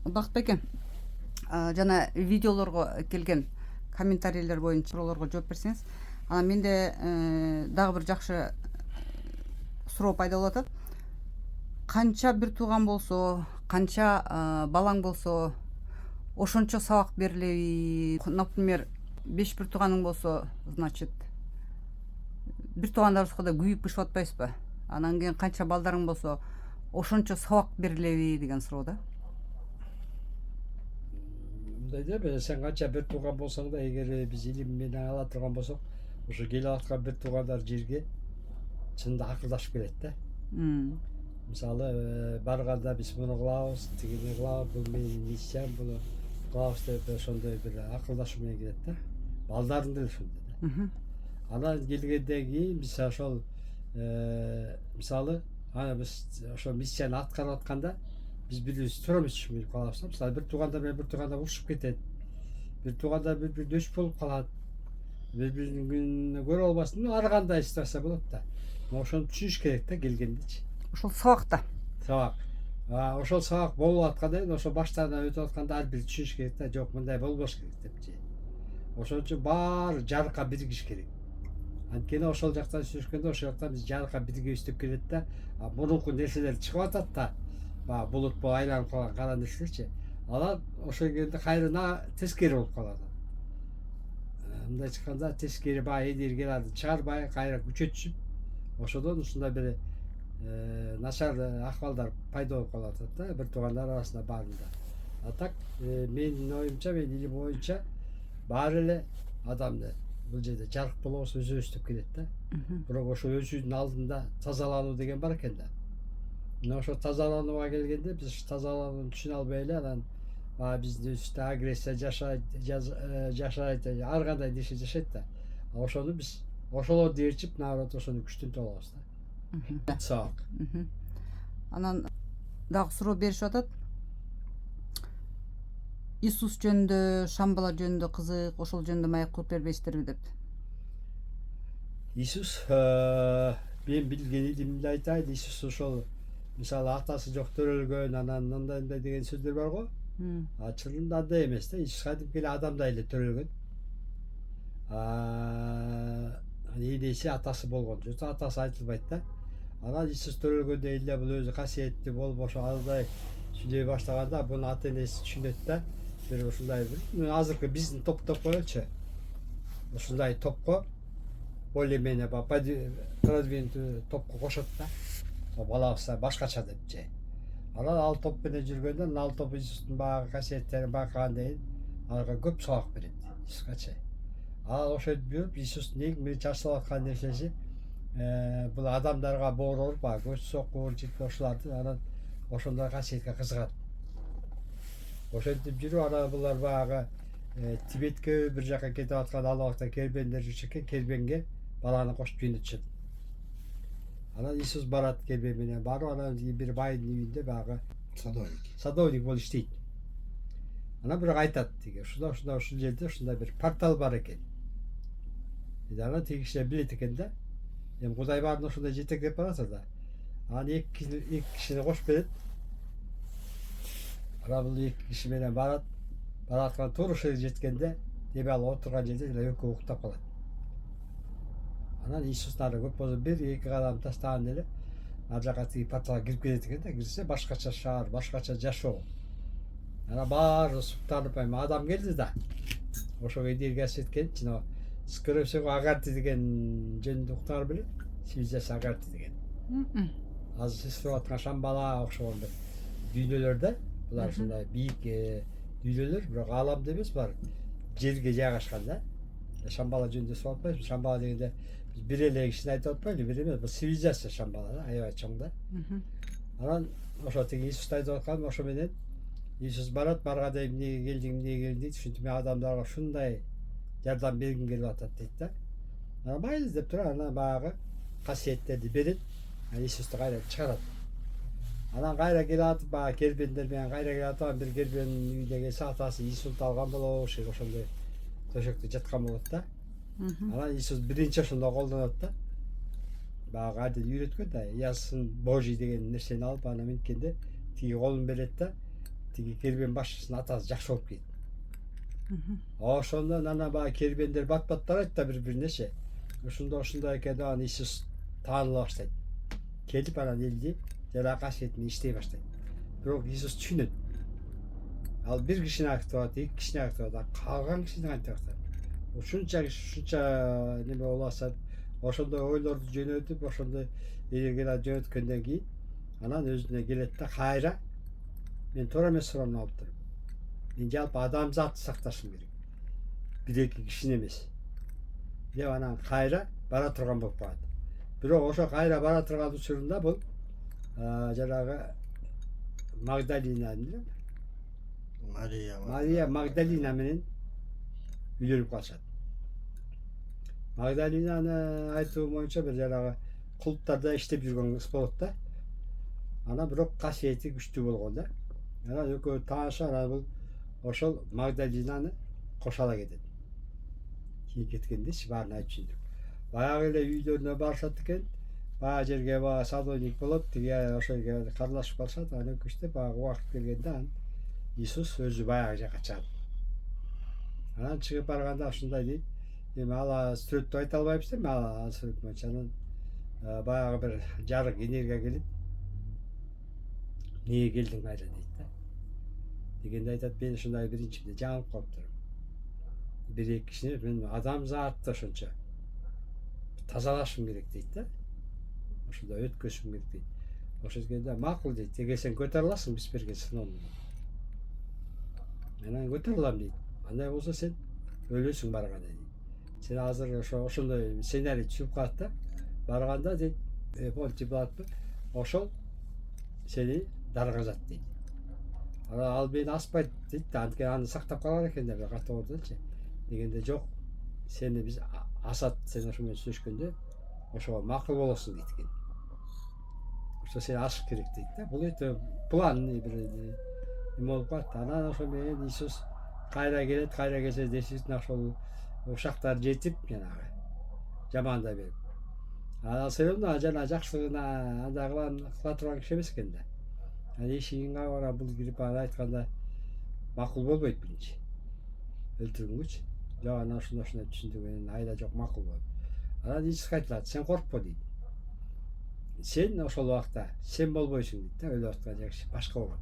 Бакытбеке, жана видеолорго келген комментарийлер боюнча суроолорго жооп берсеңиз, анан менде дагы бир жакшы суроо пайда болуп атат. Канча бир тууган болсо, канча балаң болсо, ошончо сабак берилеби? Например, 5 бир тууганың болсо, значит, бир туугандарыбызга да күйүп бышып атпайсызбы? Анан кийин канча балдарың болсо, ошончо сабак берилеби деген суроо да. Мындай да, сен канча бир тууган болсоң да, эгер биз илим менен ала турган болсок, ошо келип аткан бир туугандар жерге чынында акылдашып келет да. Мисалы, барганда биз муну кылабыз, тигини кылабыз, бул менин миссиям, буну кылабыз деп ошондой бир акылдашуу менен келет да. Балдарын деле ошондой да. Анан келгенден кийин биз ошол мисалы, биз ошо миссияны аткарып атканда биз бирибиз турамыз түшүнбөй калабыз. Мисалы, бир туугандар менен бир туугандар урушуп кетет. Бир туугандар бири-бирине дөш болуп калат. Бири-биринин күнүнө көрө албасын, ар кандай ситуация болот да. Ошону түшүнүш керек да келгенде. Ошол сабакта. Сабак. Ошол сабак болуп атканда, ошо баштарынан өтүп атканда ар бир түшүнүш керек да, жок мындай болбош керек депчи. Ошон үчүн баары жарыкка биригиш керек. Анткени ошол жактан сүрүшкөндө, ошол жактан биз жарыкка биригебиз деп келет да. Мурунку нерселер чыгып атат да. Булут болуп айланып калган кара нерселерчи. Алар ошо келгенде кайрына тескери болуп калат. Мындай чыкканда тескери энергияларды чыгарбай, кайра күчө түшүп, ошодон ушундай бир начар акыбалдар пайда болуп калат да, бир туугандар арасында баарында. А так, менин оюмча, менин илим боюнча, баары эле адамды бул жерде жарык болобуз, өзүбүз деп келет да. Бирок ошо өзүнүн алдында тазалануу деген бар экен да. Мына ошо тазаланууга келгенде биз тазаланууну түшүнө албай эле, анан биздин үстүбүздө агрессия жашайт, ар кандай нерсе жашайт да. Ошону биз ошолорду ээрчип, наоборот, ошону күчтөнтүп алабыз да. Сабак. Анан дагы суроо беришип атат. Иисус жөнүндө, Шамбала жөнүндө кызык, ошол жөнүндө маек кылып бербейсиздерби деп. Иисус, мен билген илимди айтайын, Иисус ошол мисалы атасы жок төрөлгөн, анан мындай деген сөздөр бар го. Чынында андай эмес да, Иисус кадимки эле адамдай эле төрөлгөн. Энеси атасы болгон жок, атасы айтылбайт да. Анан Иисус төрөлгөндө эле бул өзү касиеттүү болуп, ошо андай сүйлөй баштаганда буну ата энеси түшүнөт да. Бир ушундай бир азыркы биздин топ коелучу. Ушундай топко более-менее продвинутый топко кошот да. Балабыз башкача депчи. Анан ал топ менен жүргөндө, ал топ Иисустун баягы касиеттерин байкагандан кийин аларга көп сабак берет Иисускачы. Ошентип жүрүп, Иисустун эң биринчи ашылып аткан нерсеси бул адамдарга боор ооруп, көз сокур, жип ошоларды, анан ошондой касиетке кызыгат. Ошентип жүрүп, анан булар баягы Тибетке бир жака кетип аткан ал убакта кербендер жүрчү экен, кербенге баланы кошуп жөнөтүшөт. Анан Иисус барат кербен менен барып, анан бир байдын үйүндө баягы садовник болуп иштейт. Анан бирок айтат тиги, ушул жерде ушундай бир портал бар экен. Анан тиги кишилер билет экен да. Эми Кудай баарын ошондой жетектеп баратыр да. Анан эки кишини кошуп берет. Анан бул эки киши менен бараткан туура ушул жерге жеткенде, эми ал отурган жерде экөө уктап калат. Анан Иисус нары көп болсо бир-эки кадам тастаганда эле ар жака тиги порталга кирип кетет экен да. Кирсе башкача шаар, башкача жашоо. Анан баары суктанып, адам келди да. Ошого энергиясы жеткен, жана скорее всего Агарти деген жөнүндө уктаңар беле? Цивилизация Агарти деген. Азыр сиз сурап аткан Шамбала окшогон бир дүйнөлөр да. Булар ушундай бийик дүйнөлөр, бирок ааламда эмес, булар жерге жайгашкан да. Шамбала жөнүндө сурап атпайбыз. Шамбала дегенде биз бир эле кишини айтып атпайлы, бир эмес, бул цивилизация Шамбала да, аябай чоң да. Анан ошо тиги Иисус айтып аткан, ошо менен Иисус барганда эмнеге келдиң дейт. Ушинтип мен адамдарга ушундай жардам бергим келип атат дейт да. Анан майыл деп туруп, анан баягы касиеттерди берет. Иисусту кайра чыгарат. Анан кайра келип атып, баягы кербендер менен кайра келип атып, бир кербендин үйүнө келсе, атасы инсульт алган болобу, ошондой төшөктө жаткан болот да. Анан Иисус биринчи ошондо колдонот да. Баягы адил үйрөткөн да, ясын Божий деген нерсени алып, анан минткенде тиги колун берет да. тиги кербен башчысынын атасы жакшы болуп кетти. Ошондон анан баягы кербендер бат барат да бири-биринеше. Ушундай экен анан Иисус тааныла баштайт. Келип анан элди жана касиетин иштей баштайт. Бирок Иисус түшүнөт. Ал бир кишини актып атат, эки кишини актып атат, калган кишини кантип актат? Ушунча неме болуп ошондой ойлорду жөнөтүп, ошондой элегеле жөнөткөндөн кийин анан өзүнө келет да кайра мен туура эмес суроону алып туруп. Мен жалпы адамзатты сакташым керек. Бир-эки кишини эмес. Деп анан кайра бара турган болуп калат. Бирок ошо кайра бара турган учурунда бул жанагы Магдалина Мария Магдалина менен үйлөнүп калышат. Магдалинаны айтуу боюнча бир жанагы култтарда иштеп жүргөн кыз болот да. Анан бирок касиети күчтүү болгон да. Анан экөө таашат, анан бул ошол Магдалинаны кошо ала кетет. Кийин кеткендечи баарын айтып түшүндүрүп. Баягы эле үйлөрүнө барышат экен. Баягы жерге баягы садовник болот, тиги ошого карлашып калышат. Анан өкүчтө баягы убакыт келгенде анан Иисус өзү баягы жака чыгат. Анан чыгып барганда ушундай дейт. Эми ала сүрөттү айта албайбыз да, ал сүрөт боюнча анан баягы бир жарык энергия келип эмнеге келдиң кайра дейт да. Дегенде айтат, мен ушундай биринчимде жаңылып калыптырмын. Бир-эки кишини мен адамзатты ошончо тазалашым керек дейт да. Ошондой өткөзүм керек дейт. Ошо дегенде макул дейт. Эгер сен көтөрө аласың биз берген сыноону. Мен көтөрө алам дейт. Андай болсо сен өлөсүң барганда дейт. Сен азыр ошондой сценарий түзүп калат да. Барганда дейт, болчу болатпы? Ошол сени даргазат дейт. Ал мени аспайт дейт. Анткени аны сактап калган экен деп катуу ордучу. Дегенде жок, сени биз асат, сен ошо менен сүйлөшкөндө ошого макул болосуң дейт экен. Ошо сен ашык керек дейт да. Бул өтө план бир эме болуп калат. Анан ошо менен Иисус кайра келет, кайра келсе действительно ошол ушактар жетип жанагы жамандай берип. Анан себебинде жана жакшылыгына андай кыла турган киши эмес экен да. Анан ишигиңе бара бул кирип анан айтканда макул болбойт биринчи. Өлтүргүнчү. Жок, анан ошондой түшүндүргөн айла жок, макул болот. Анан Иисус айтылат, сен коркпо дейт. Сен ошол убакта сен болбойсуң дейт да, өлүп аткан киши башка болот.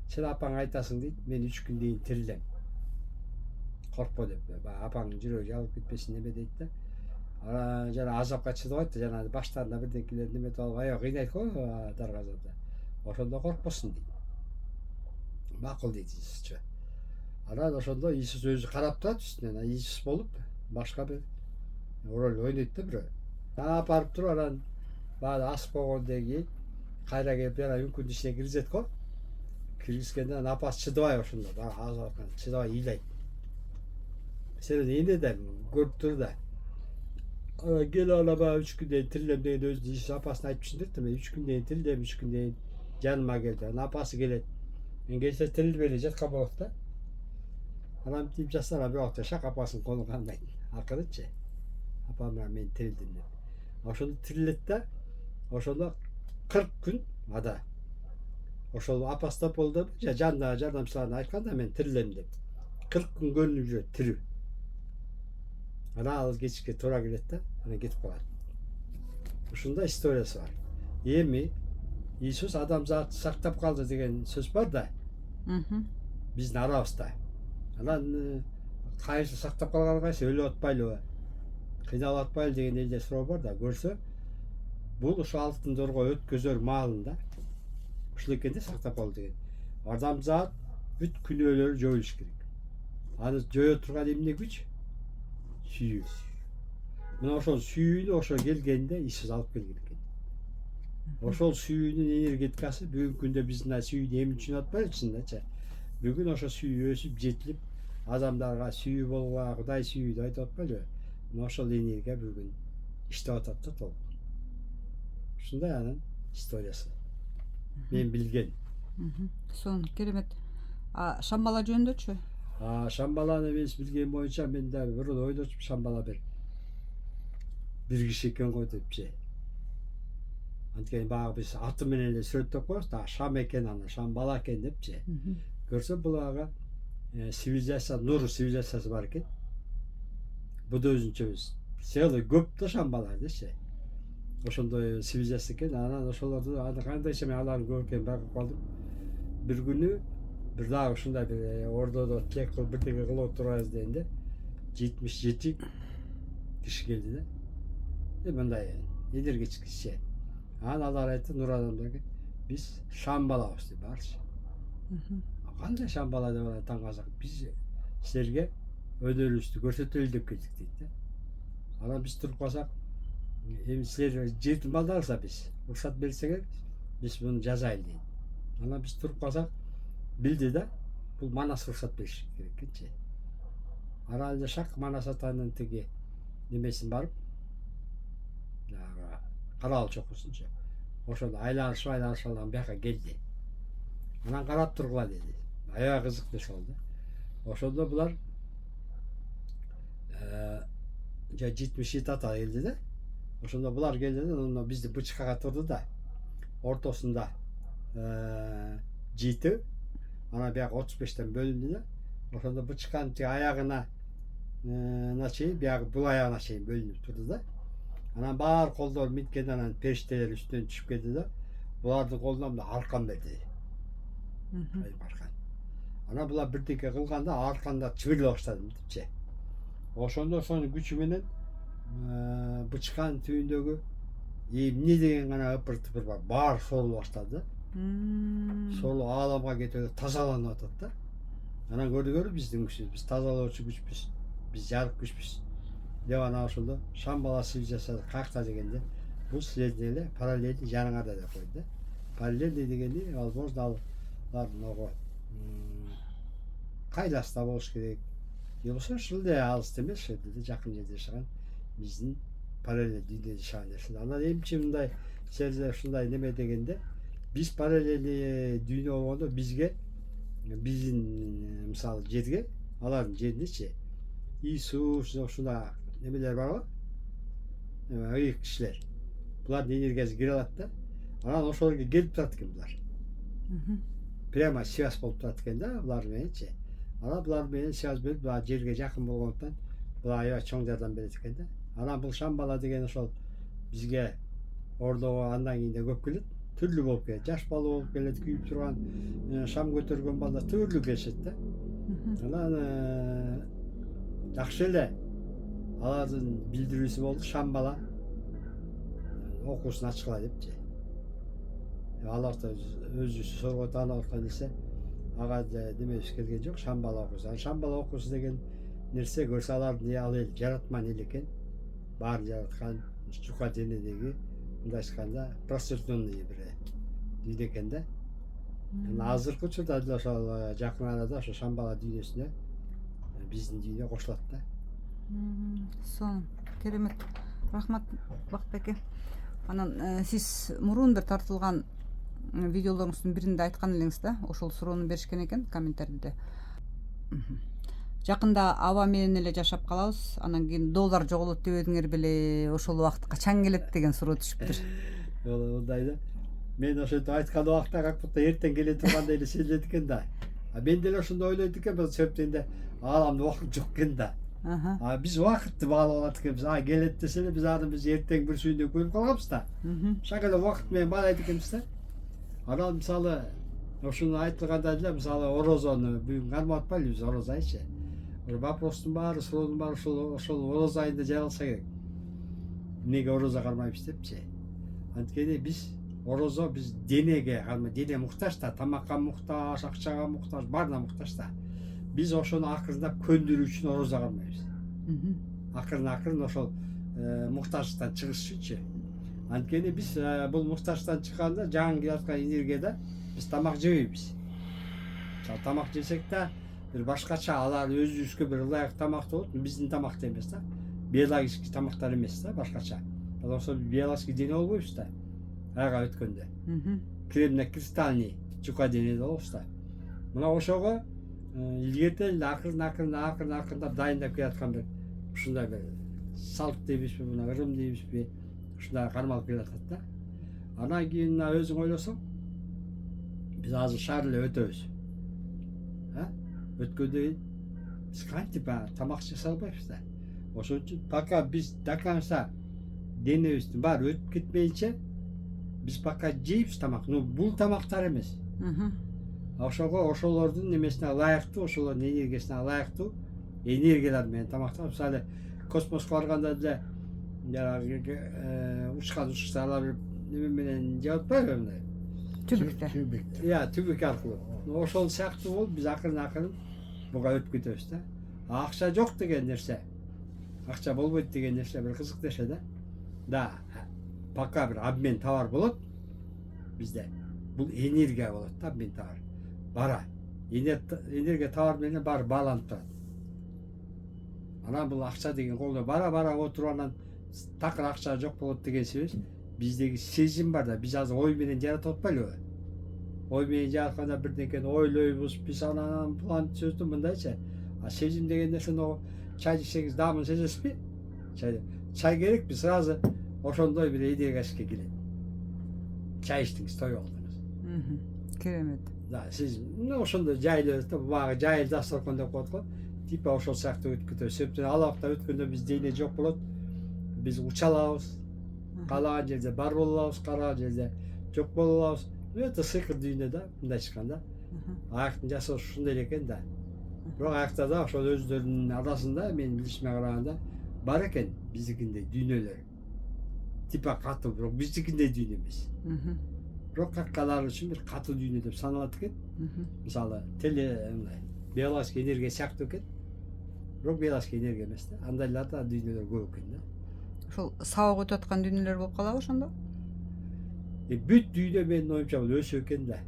Сен апаңа айтасың дейт, мен 3 күн кийин тирилем. Коркпо деп. Апаңдын жүрөгү жалып кетпесин неме дейт да. Анан жана азапка чыдабайт да, жана баштарына бирдекелер неметип алып аяк кыйнайт го даргазада. Ошондо коркпосун дейт. Макул дейт Иисусчу. Анан ошондо Иисус өзү карап турат үстүнөн, Иисус болуп башка бир роль ойнойт да бирөө. Алып барып туруп анан баары ас болгондон кийин кайра келип жана үңкүнүн ичине киргизет го. Киргизгенде анан апасы чыдабай ошондо азапка чыдабай ыйлайт. Сен эне да көрүп тур да. Кел ана баягы 3 күндөн тирилем деген өзү Иисус апасына айтып түшүндүрт да, мен 3 күндөн тирилем, 3 күндөн жаныма кел деп. Анан апасы келет. Мен келсе тирилбей эле жаткан болот да. Анан тип жасана бирок шак апасынын колун кандайт. Акырычы апам мен тирилдим деп. Ошондо тирилет да, ошондо 40 күн ада. Ошол апасы болду, жанына жардамчыларына айтканда мен тирилем деп. 40 күн көрүнүп жүрөт тирүү. Анан ал кечке туура келет да, анан кетип калат. Ушундай историясы бар. Эми Иисус адамзатты сактап калды деген сөз бар да. Биздин арабызда. Анан кайсы сактап калган, кайсы өлүп атпайлыбы, кыйналып атпайлы деген элде суроо бар да. Көрсө бул ошо алтын дорго өткөзөр маалында ушул экен да сактап калды деген. Адамзат бүт күнөөлөрү жоюлуш керек. Аны жое турган эмне күч? Сүйүү. Мына ошол сүйүүнү ошо келгенде Иисус алып келген экен. Ошол сүйүүнүн энергетикасы бүгүнкү күндө биз мына сүйүүнү эмне үчүн атпайбы чындачы? Бүгүн ошо сүйүү өсүп жетилип, адамдарга сүйүү болгула, Кудай сүйүү деп айтып атпайлыбы? Мына ошол энергия бүгүн иштеп атат да толук. Ушундай анын историясы. Мен билген. Сонун керемет. Шамбала жөнүндөчү? Шамбаланы мен билген боюнча мен да бир ойлочумун, Шамбала бир киши экен го депчи. Анткени баягы биз аты менен эле сүрөттөп коебуз да, Шам экен, аны Шамбала экен депчи. көрсөм бул ага цивилизация, нур цивилизациясы бар экен. Бу да өзүнчө целый көп да шамбалар деши. Ошондой цивилизация экен. Анан ошолорду кандайча мен аларды көргөн байкап калдым. Бир күнү бир дагы ушундай бир ордодо тилек кылып бирдеке кылып отурабыз дегенде 77 киши келди да. Мындай энергетик киши. Анан алар айтты, нур адамдарга биз шамбалабыз деп барчы. Кандай шамбала деп таң казак. Биз силерге өнөрүбүздү көрсөтөлү деп келдик дейт да. Анан биз туруп калсак, эми силер жетим балдарса биз уруксат берсеңер, биз муну жазайлы дейт. Анан биз туруп калсак, билди да, бул Манас уруксат бериш керек экенчи. Анан эле шак Манас атанын тиги немесин барып, карабал чокусунчу. Ошондо айланышып алган бияка келди. Анан карап тургула деди. Аябай кызык деп ал да. Ошондо булар 77 ата келди да. Ошондо булар келди да, оно бизди бычкага турду да. Ортосунда 7, анан бияка 35тен бөлүндү да. Ошондо бычканын тиги аягына чейин, бияка бул аягына чейин бөлүнүп турду да. Анан баары колдор минткенде анан периштелер үстүнөн түшүп келди да. Булардын колуна мына аркан берди. Аркан. Анан булар бирдеке кылганда арканда чыбырлай баштады депчи. Ошондо ошонун күчү менен бычканын түбүндөгү эмне деген гана ыпыр-тыпыр бар, баары сорулуп баштады да. Сорулуп ааламга кетип тазаланып атат да. Анан көрдүңөрбү биздин күчүбүз, биз тазалоочу күчпүз, биз жарык күчпүз деп анан ошондо шамбала цивилизациясы каякта дегенде, бул силердин эле параллельный жаныңарда деп койду да. Параллельный дегенди, возможно, алар могу Кайласта болуш керек. Же болбосо ушул эле алыс эмес, ушул жакын жерде жашаган биздин параллельный дүйнөдө жашаган нерсе. Анан эмчи мындай силерде ушундай неме дегенде, биз параллельный дүйнө болгондо бизге, биздин мисалы жерге, алардын жериндечи Иисус ушундай немелер бар го, ыйык кишилер. Булардын энергиясы кире алат да. Анан ошолорго келип турат экен булар. Прямо связь болуп турат экен да булар мененчи. Анан булар менен связь берип, булар жерге жакын болгондуктан булар аябай чоң жардам берет экен да. Анан бул шамбала деген ошол бизге ордого андан кийин да көп келет. Түрлүү болуп келет. Жаш бала болуп келет, күйүп турган, шам көтөргөн балдар түрлүү келишет да. Анан жакшы эле алардын билдирүүсү болду, шамбала окуусун ачкыла депчи. Алар да өзү сорго таанып аткан нерсе, ага демебиз келген жок, шамбала окуусу. Шамбала окуусу деген нерсе көрсө алардын ал эл жаратман эл экен. Баарын жараткан чука денедеги мындай айтканда пространственный бир дүйнө экен да. Азыркы учурда деле ошол жакын арада ошо шамбала дүйнөсүнө биздин дүйнө кошулат да. Сонун, керемет. Рахмат Бакытбеке. Анан сиз мурун бир тартылган видеолоруңуздун биринде айткан элеңиз да, ошол суроону беришкен экен комментарийде. Жакында аба менен эле жашап калабыз, анан кийин доллар жоголот деп едиңер беле, ошол убакыт качан келет деген суроо түшүптүр. Мындай да. Мен ошентип айткан убакта как будто эртең келе тургандай эле сезилет экен да. Мен деле ошондой ойлойт экенмин, бул себептен ааламда убакыт жок экен да. Биз убакытты баалап алат экенбиз. Келет десе эле биз аны эртең бир сүйүндө көрүп калганбыз да. Ошол эле убакыт менен баалайт экенбиз да. Анан мисалы ошону айтылганда деле мисалы орозону бүгүн кармап атпайлыбы биз орозо айчы. Вопростун баары, суроонун баары ошол орозо айында жаралса керек. Эмнеге орозо кармайбыз депчи. Анткени биз орозо биз денеге кармай, дене муктаж да, тамакка муктаж, акчага муктаж, баарына муктаж да. Биз ошону акырындап көндүрүү үчүн орозо кармайбыз. Акырын ошол муктаждыктан чыгыш үчүнчү. Анткени биз бул муктаждыктан чыкканда жаңы келаткан энергияда биз тамак жебейбиз. Тамак жесек да бир башкача, алар өзүбүзгө бир ылайык тамак болот, биздин тамакта эмес да. Биологический тамактар эмес да, башкача. Ошол биологический дене болбойбуз да. Ага өткөндө. Кремно-кристальный чука дене болобуз да. Мына ошого илгертен акырындап дайындап келаткан бир ушундай бир салт дейбизби, мына ырым дейбизби, ушундай кармалып келатат да. Анан кийин өзүң ойлосоң, биз азыр шаар эле өтөбүз. өткөндөн кийин биз кантип тамак жасай албайбыз да. Ошон үчүн пока биз до конца денебиздин баары өтүп кетмейинче биз пока жейбиз тамак. Бул тамактар эмес. Ошого ошолордун немесине ылайыктуу, ошолордун энергиясына ылайыктуу энергиялар менен тамактанып, мисалы космоско барганда деле жанагы учкан учуштарлар неме менен жеп атпайбы мындай? Түбүктө. Түбүк аркылуу. Ошол сыяктуу болуп биз акырын буга өтүп кетебиз да. Акча жок деген нерсе, акча болбойт деген нерсе бир кызык нерсе да. Да, пока бир обмен товар болот бизде. Бул энергия болот да, обмен товар. Бара. Энергия товар менен баары байланып турат. Анан бул акча деген колдо бара отуруп анан такыр акча жок болот деген себеп биздеги сезим бар да. Биз азыр ой менен жаратып атпайлыбы? Ой менен жаратканда бирдекени ойлойбуз, биз анан план сөздү мындайча. А сезим деген нерсени чай ичсеңиз даамын сезесизби? Чай керекпи? Сразу ошондой бир энергияске келет. Чай ичтиңиз, той болдуңуз. Керемет. Да, сиз ошондой жайлы баягы жайыл дасторкон деп коет го. Типа ошол сыяктуу өтүп кетөбүз. Себептен ал убакта өткөндө биз дене жок болот. Биз уча алабыз. Каалаган жерде бар боло алабыз, каалаган жерде жок боло алабыз. Өтө сыйкыр дүйнө да, мындай айтканда. Аяктын жасоо ушундай эле экен да. Бирок аякта да ошол өздөрүнүн арасында менин билишиме караганда бар экен биздикиндей дүйнөлөр. Типа катуу, бирок биздикиндей дүйнө эмес. Бирок каккалар үчүн бир катуу дүйнө деп саналат экен. Мисалы, мындай биологический энергия сыяктуу экен. Бирок биологический энергия эмес да. Андайлар да дүйнөлөр көп экен да. Ошол сабак өтүп аткан дүйнөлөр болуп калабы ошондо? Бүт дүйнө менин оюмча бул өсүп экен да.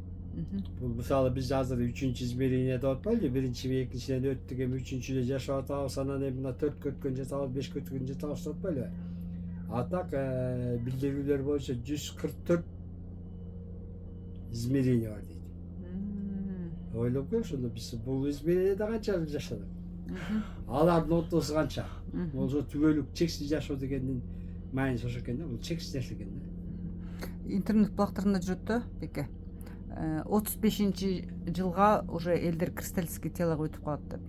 Бул мисалы биз азыр 3-чү измерение деп атпайлыбы? Биринчи, экинчиден өттүк, эми 3-чүдө жашап атабыз, анан эми мына 4-кө өткөн жатабыз, 5-кө өткөн жатабыз деп атпайлыбы? А так билдирүүлөр боюнча 144 измерение бар дейт. Ойлоп көр, ошондо биз бул измерениеде канча жыл жашадык? Алардын отосу канча? Болсо түгөлүк чексиз жашоо дегендин мааниси ошо экен да, бул чексиз нерсе экен да. Интернет булактарында жүрөт да, Беке. 35-жылга уже элдер кристаллический телого өтүп калат деп.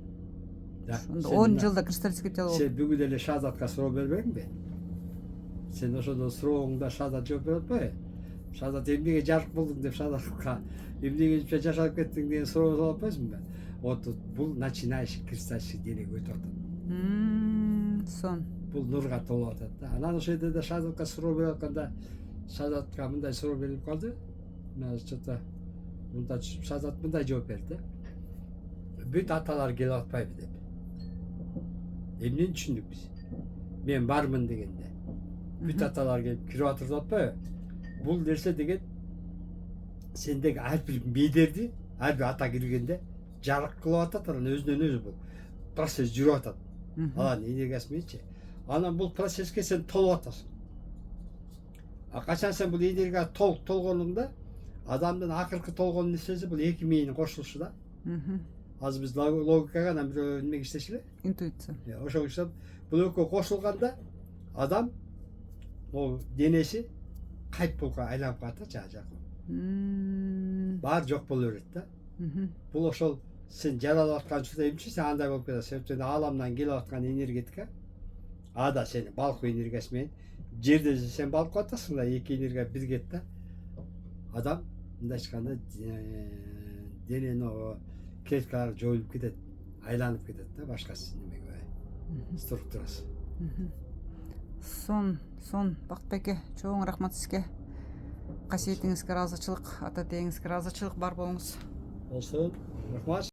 Ошондо 10 жылда кристаллический тело. Сен бүгүн эле Шазатка суроо бербеңби? Сен ошондо сурооңда Шазат жооп берип атпайбы? Шазат эмнеге жарык болдуң деп Шазатка эмнеге жашап кеттиң деген суроо салып атпайсыңбы? Вот бул начинающий кристаллический телего өтүп атат. Сон. Бул нурга толуп атат да. Анан ошол жерде да Шазатка суроо берип атканда Шазатка мындай суроо берилип калды. Мен что-то мындай Шазат мындай жооп берди. Бүт аталар келип атпайбы деп. Эмнени түшүндүк биз? Мен бармын дегенде. Бүт аталар келип кирип атыр деп атпайбы? Бул нерсе деген сендеги ар бир медерди, ар бир ата киргенде жарык кылып атат, анан өзүнөн өзү бул процесс жүрүп атат. Анан энергиясы мененчи. Анан бул процесске сен толуп атасың. А качан сен бул энергияга толук толгонуңда адамдын акыркы толгон нерсеси бул эки мээңнин кошулушу да. Азыр биз логикага анан бирөө немеге иштешиле? Интуиция. Ошого иштеп бул экөө кошулганда адам ол денеси кайыппулга айланып калат да жакын. Баары жок боло берет да. Бул ошол сен жаралып аткан учурда эмчи сен андай болуп кетесиң? Себептен аламдан келип аткан энергетика ада сенин балкуу энергиясы менен жерде сен балкып атасың да, эки энергия биригет да. Адам мындай айтканда дененин клеткалары жоюлуп кетет, айланып кетет да башкасы немеге структурасы. Сон Бактбеке, чоң рахмат сизге. Касиетиңизге ыраазычылык, ата теңизге ыраазычылык бар болуңуз. Болсун, рахмат.